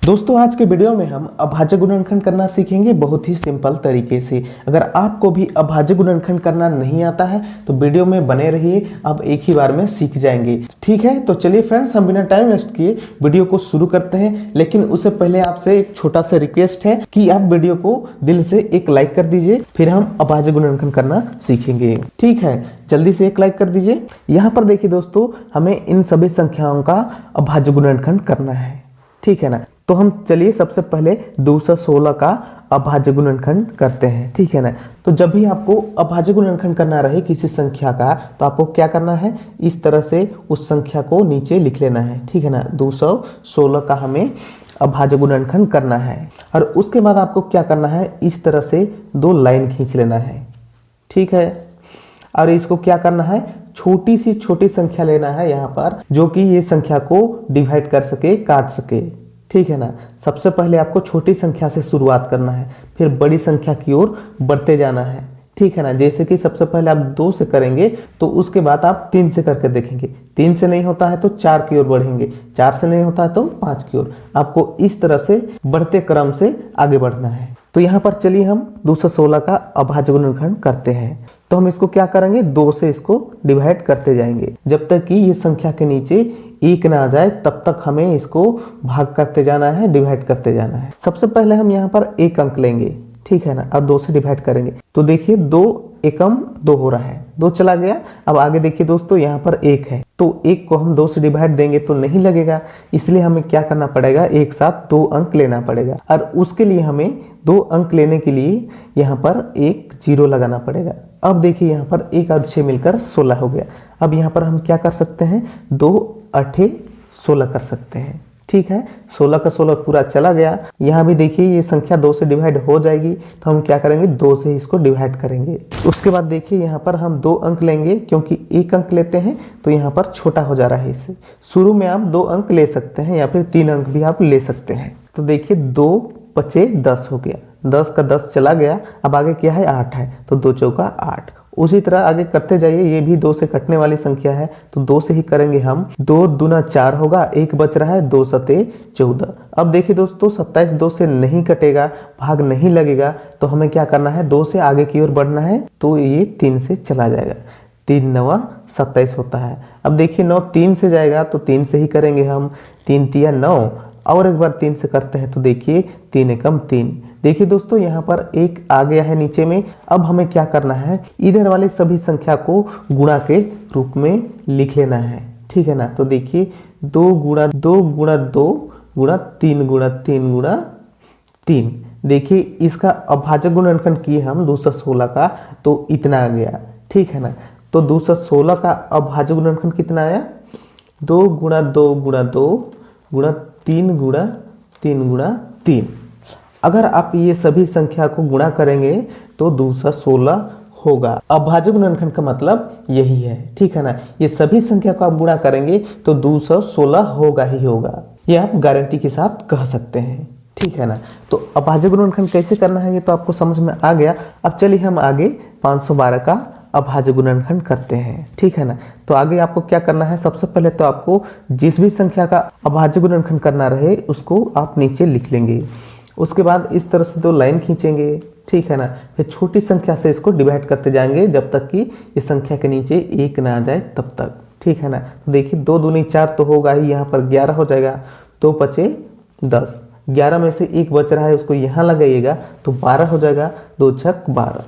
दोस्तों आज के वीडियो में हम अभाज्य गुणनखंड करना सीखेंगे बहुत ही सिंपल तरीके से। अगर आपको भी अभाज्य गुणनखंड करना नहीं आता है तो वीडियो में बने रहिए, आप एक ही बार में सीख जाएंगे। ठीक है, तो चलिए फ्रेंड्स, हम बिना टाइम वेस्ट किए वीडियो को शुरू करते हैं। लेकिन उससे पहले आपसे एक छोटा सा रिक्वेस्ट है कि आप वीडियो को दिल से एक लाइक कर दीजिए, फिर हम अभाज्य गुणनखंड करना सीखेंगे। ठीक है, जल्दी से एक लाइक कर दीजिए। यहाँ पर देखिए दोस्तों, हमें इन सभी संख्याओं का अभाज्य गुणनखंड करना है। ठीक है ना, तो हम चलिए सबसे पहले 216 का अभाज्य गुणनखंड करते हैं। ठीक है ना, तो जब भी आपको अभाज्य गुणनखंड करना रहे किसी संख्या का, तो आपको क्या करना है, इस तरह से उस संख्या को नीचे लिख लेना है। ठीक है ना, 216 का हमें अभाज्य गुणनखंड करना है। और उसके बाद आपको क्या करना है, इस तरह से दो लाइन खींच लेना है। ठीक है, और इसको क्या करना है, छोटी सी छोटी संख्या लेना है यहाँ पर, जो कि ये संख्या को डिवाइड कर सके, काट सके। ठीक है ना, सबसे पहले आपको छोटी संख्या से शुरुआत करना है, फिर बड़ी संख्या की ओर बढ़ते जाना है। ठीक है ना, जैसे कि सबसे पहले आप 2 से करेंगे तो उसके बाद आप 3 से करके देखेंगे, 3 से नहीं होता है तो 4 की ओर बढ़ेंगे, 4 से नहीं होता है तो 5 की ओर। आपको इस तरह से बढ़ते क्रम से आगे बढ़ना है। तो यहाँ पर चलिए हम 216 का अभाज्य गुणनखंड करते हैं। तो हम इसको क्या करेंगे, 2 से इसको डिवाइड करते जाएंगे जब तक कि ये संख्या के नीचे 1 ना आ जाए, तब तक हमें इसको भाग करते जाना है, डिवाइड करते जाना है। सबसे पहले हम यहाँ पर 1 अंक लेंगे। ठीक है ना, और 2 से डिवाइड करेंगे तो देखिए 2 एकम 2 हो रहा है, 2 चला गया। अब आगे देखिए दोस्तों, यहाँ पर 1 है, तो 1 को हम 2 से डिवाइड देंगे तो नहीं लगेगा, इसलिए हमें क्या करना पड़ेगा, एक साथ 2 अंक लेना पड़ेगा। और उसके लिए हमें 2 अंक लेने के लिए यहाँ पर एक 0 लगाना पड़ेगा। अब देखिए यहाँ पर 1 और 6 मिलकर 16 हो गया। अब यहाँ पर हम क्या कर सकते हैं, 2 8 16 कर सकते हैं। ठीक है, 16 का 16 पूरा चला गया। यहाँ भी देखिए ये संख्या 2 से डिवाइड हो जाएगी, तो हम क्या करेंगे, 2 से इसको डिवाइड करेंगे। उसके बाद देखिए यहाँ पर हम 2 अंक लेंगे, क्योंकि 1 अंक लेते हैं तो यहाँ पर छोटा हो जा रहा है इससे। शुरू में आप 2 अंक ले सकते हैं या फिर 3 अंक भी आप ले सकते हैं। तो देखिए 2 5 10 हो गया, 10 का 10 चला गया। अब आगे क्या है, 8 है, तो 2 चौका 8। उसी तरह आगे करते जाइए, ये भी 2 से कटने वाली संख्या है, तो 2 से ही करेंगे हम। 2 दूना 4 होगा, 1 बच रहा है, 2 सते 14। अब देखिए दोस्तों, 27 2 से नहीं कटेगा, भाग नहीं लगेगा, तो हमें क्या करना है, 2 से आगे की ओर बढ़ना है, तो ये 3 से चला जाएगा। 3 9 27 होता है। अब देखिए 9 3 से जाएगा, तो 3 से ही करेंगे हम। 3 3 9, और एक बार 3 से करते हैं तो देखिए 3 एकम 3। देखिए दोस्तों, यहाँ पर 1 आ गया है नीचे में। अब हमें क्या करना है, इधर वाले सभी संख्या को गुणा के रूप में लिख लेना है। ठीक है ना, तो देखिए 2 गुणा 2 गुणा 2 गुणा 3 गुणा 3 गुणा 3। देखिए इसका अभाज्य गुणनखंड किए हम 216 का, तो इतना आ गया। ठीक है ना, तो 216 का अभाज्य गुणनखंड कितना आया, 2 गुणा 2 गुणा 2 गुणा 3 गुणा 3 गुणा 3। अगर आप ये सभी संख्या को गुणा करेंगे तो 216 होगा। अभाज्य गुणनखंड का मतलब यही है। ठीक है ना, ये सभी संख्या को आप गुणा करेंगे तो 216 होगा ही होगा, ये आप गारंटी के साथ कह सकते हैं। ठीक है ना, तो अभाज्य गुणनखंड कैसे करना है ये तो आपको समझ में आ गया। अब चलिए हम आगे 512 का अभाज्य गुणनखंड करते हैं। ठीक है ना, तो आगे आपको क्या करना है, सबसे पहले तो आपको जिस भी संख्या का अभाज्य गुणनखंड करना रहे उसको आप नीचे लिख लेंगे। उसके बाद इस तरह से 2 लाइन खींचेंगे। ठीक है ना, फिर छोटी संख्या से इसको डिवाइड करते जाएंगे जब तक कि इस संख्या के नीचे 1 ना आ जाए तब तक। ठीक है ना, तो देखिए 2 दूनी 4 तो होगा ही, यहाँ पर 11 हो जाएगा। 2 5 10, 11 में से 1 बच रहा है, उसको यहाँ लगाइएगा तो 12 हो जाएगा। 2 छक 12।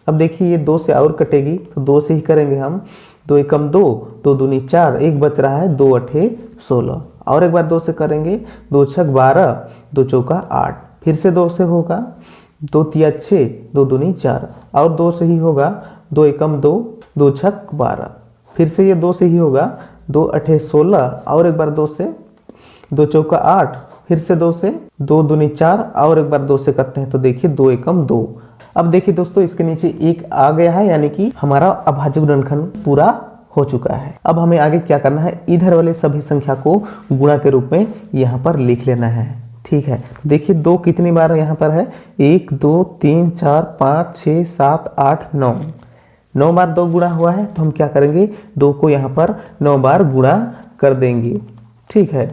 अब देखिए ये 2 से और कटेगी, तो 2 से ही करेंगे हम। 2 एकम 2, 2 दूनी 4, 1 बच रहा है, 2 8 16। और एक बार 2 से करेंगे, 2 छक 12, 2 चौका 8। फिर से 2 से होगा, 2 तिया 6, 2 दूनी 4, और 2 से ही होगा, 2 एकम 2, 2 छक 12। फिर से ये 2 से ही होगा, 2 8 16, और एक बार 2 से, 2 चौका 8। फिर से 2 से, 2 दूनी 4, और एक बार 2 से करते हैं तो देखिए 2 एकम 2। अब देखिए दोस्तों, इसके नीचे 1 आ गया है, यानी कि हमारा अभाज्य गुणनखंड पूरा हो चुका है। अब हमें आगे क्या करना है, इधर वाले सभी संख्या को गुणा के रूप में यहाँ पर लिख लेना है। ठीक है, देखिए 2 कितनी बार यहाँ पर है, 1 2 3 4 5 6 7 8 9, 9 बार 2 गुणा हुआ है, तो हम क्या करेंगे, 2 को यहाँ पर 9 बार गुणा कर देंगे। ठीक है,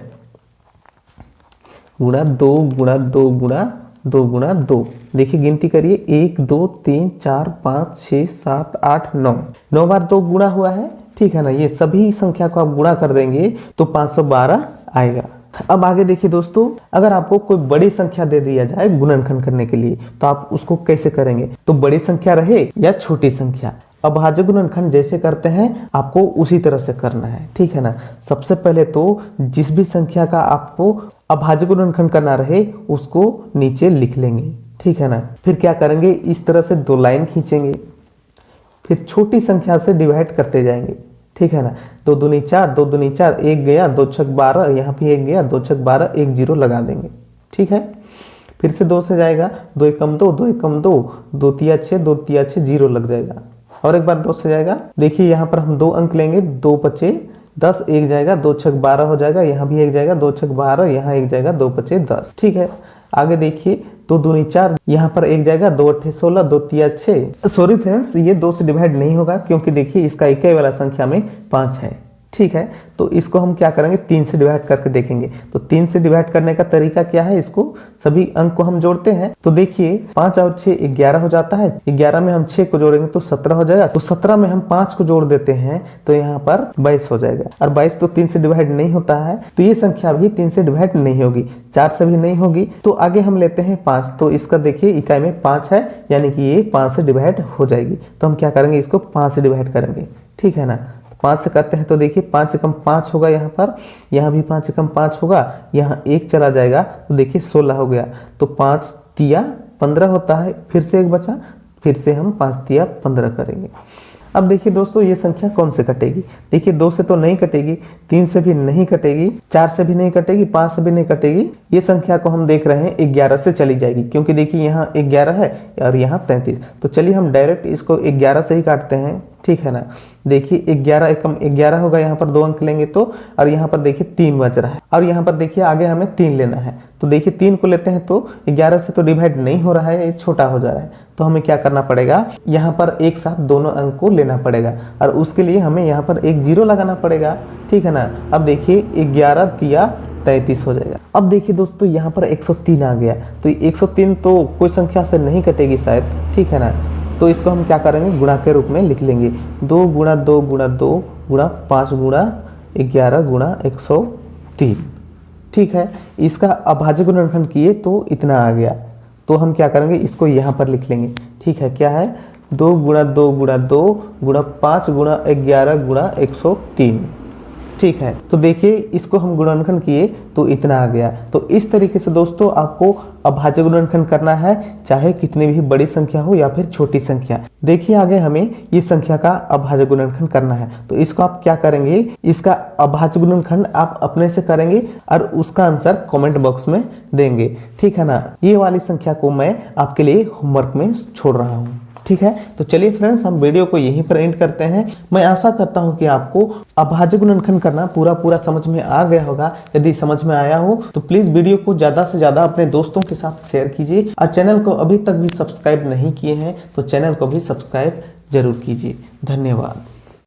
गुणा 2 गुणा 2 गुणा 2 गुणा 2। देखिए गिनती करिए 1 2 3 4 5 6 7 8 9, 9 बार 2 गुणा हुआ है, ठीक है ना। ये सभी संख्या को आप गुणा कर देंगे तो 512 आएगा। अब आगे देखिए दोस्तों, अगर आपको कोई बड़ी संख्या दे दिया जाए गुणनखंड करने के लिए तो आप उसको कैसे करेंगे, तो बड़ी संख्या रहे या छोटी संख्या। अभाज्य गुणनखंड जैसे करते हैं आपको उसी तरह से करना है, ठीक है ना। सबसे पहले तो जिस भी संख्या का आपको अभाज्य गुणनखंड करना रहे उसको नीचे लिख लेंगे, ठीक है ना। फिर क्या करेंगे, इस तरह से 2 लाइन खींचेंगे, फिर छोटी संख्या से डिवाइड करते जाएंगे, ठीक है ना। 2 दूनी 4, 2 दूनी 4, 1 गया, 2 छक 12, यहाँ पे 1 गया, 2 छक 12, 1 0 लगा देंगे, ठीक है। फिर से 2 से जाएगा, 2 एकम 2, 2 एकम 2, 2 तिया 6, 2 तिया 6, 0 लग जाएगा। और एक बार 2 से जाएगा, देखिए यहाँ पर हम 2 अंक लेंगे, 2 पचे 10, 1 जाएगा, 2 छक 12 हो जाएगा, यहाँ भी 1 जाएगा, 2 छक 12, यहाँ 1 जाएगा, 2 पचे 10, ठीक है। आगे देखिए 2 दूनी 4, यहाँ पर 1 जाएगा, 2 अट्ठे 16, 2 तिया 6। सॉरी फ्रेंड्स, ये 2 से डिवाइड नहीं होगा क्योंकि देखिए इसका इकाई वाला संख्या में 5 है, ठीक है। तो इसको हम क्या करेंगे, 3 से डिवाइड करके देखेंगे। तो 3 से डिवाइड करने का तरीका क्या है, इसको सभी अंक को हम जोड़ते हैं। तो देखिए 5 और 6 11 हो जाता है, 11 में हम 6 को जोड़ेंगे तो 17 हो जाएगा, तो 17 में हम 5 को जोड़ देते हैं तो यहाँ पर 22 हो जाएगा। और 22 तो 3 से डिवाइड नहीं होता है, तो ये संख्या भी 3 से डिवाइड नहीं होगी, 4 से भी नहीं होगी। तो आगे हम लेते हैं 5, तो इसका देखिए इकाई में 5 है, यानी कि ये 5 से डिवाइड हो जाएगी। तो हम क्या करेंगे, इसको 5 से डिवाइड करेंगे, ठीक है ना। 5 से करते हैं तो देखिए 5 एकम 5 होगा, यहाँ पर, यहाँ भी 5 एकम 5 होगा, यहाँ 1 चला जाएगा तो देखिए 16 हो गया। तो 5 तिया 15 होता है, फिर से 1 बचा, फिर से हम 5 तिया 15 करेंगे। अब देखिए दोस्तों ये संख्या कौन से कटेगी, देखिए 2 से तो नहीं कटेगी, 3 से भी नहीं कटेगी, 4 से भी नहीं कटेगी, 5 से भी नहीं कटेगी। ये संख्या को हम देख रहे हैं 11 से चली जाएगी, क्योंकि देखिए यहाँ 11 है और यहाँ 33। तो चलिए हम डायरेक्ट इसको 11 से ही काटते हैं, ठीक है ना। देखिए 11 एकम 11 होगा, यहाँ पर 2 अंक लेंगे तो, और यहाँ पर देखिए 3 बच रहा है, और यहाँ पर देखिए आगे हमें 3 लेना है। तो देखिए 3 को लेते हैं तो 11 से तो डिवाइड नहीं हो रहा है, ये छोटा हो जा रहा है। तो हमें क्या करना पड़ेगा, यहाँ पर एक साथ दोनों अंक को लेना पड़ेगा, और उसके लिए हमें यहाँ पर 1 0 लगाना पड़ेगा, ठीक है ना। अब देखिए 11 तिया 33 हो जाएगा। अब देखिए दोस्तों यहाँ पर 103 आ गया, तो 103 तो कोई संख्या से नहीं कटेगी शायद, ठीक है ना। तो इसको हम क्या करेंगे, गुणा के रूप में लिख लेंगे, 2 गुणा 2 गुणा 2 गुणा 5 गुणा 11 गुणा 103, ठीक है। इसका अभाज्य गुणनखंड किए तो इतना आ गया। तो हम क्या करेंगे, इसको यहाँ पर लिख लेंगे, ठीक है। क्या है, 2 गुणा 2 गुणा 2 गुणा 5 गुणा 11 गुणा 103, ठीक है। तो देखिए इसको हम गुणनखंड किए तो इतना आ गया। तो इस तरीके से दोस्तों आपको अभाज्य गुणनखंड करना है, चाहे कितनी भी बड़ी संख्या हो या फिर छोटी संख्या। देखिए आगे हमें ये संख्या का अभाज्य गुणनखंड करना है, तो इसको आप क्या करेंगे, इसका अभाज्य गुणनखंड आप अपने से करेंगे और उसका आंसर कमेंट बॉक्स में देंगे, ठीक है ना। ये वाली संख्या को मैं आपके लिए होमवर्क में छोड़ रहा हूँ, ठीक है। तो चलिए फ्रेंड्स हम वीडियो को यहीं पर एंड करते हैं। मैं आशा करता हूं कि आपको अभाज्य गुणनखंड करना पूरा समझ में आ गया होगा। यदि समझ में आया हो तो प्लीज वीडियो को ज्यादा से ज्यादा अपने दोस्तों के साथ शेयर कीजिए, और चैनल को अभी तक भी सब्सक्राइब नहीं किए हैं तो चैनल को भी सब्सक्राइब जरूर कीजिए। धन्यवाद।